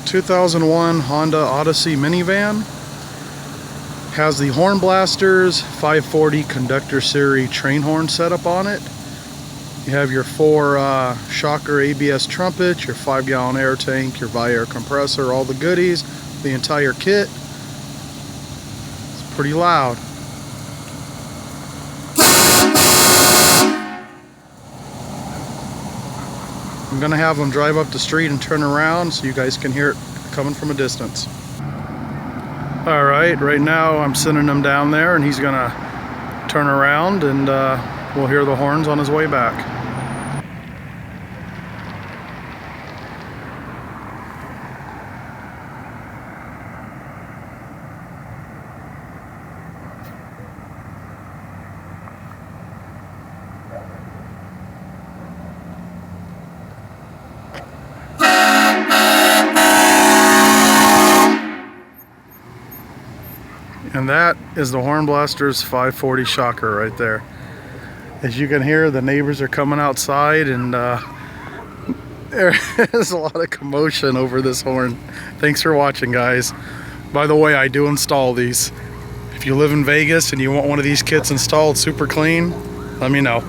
2001 Honda Odyssey minivan. Has the Hornblasters 540 conductor series train horn setup on it. You have your 4 shocker ABS trumpets, your 5-gallon air tank, your Viair compressor, all the goodies, the entire kit. It's pretty loud. I'm gonna have them drive up the street and turn around so you guys can hear it coming from a distance. Alright, right now I'm sending him down there and he's gonna turn around and we'll hear the horns on his way back. And that is the Hornblasters 540 shocker right there. As you can hear, the neighbors are coming outside and there's a lot of commotion over this horn. Thanks for watching, guys. By the way, I do install these. If you live in Vegas and you want one of these kits installed super clean, let me know.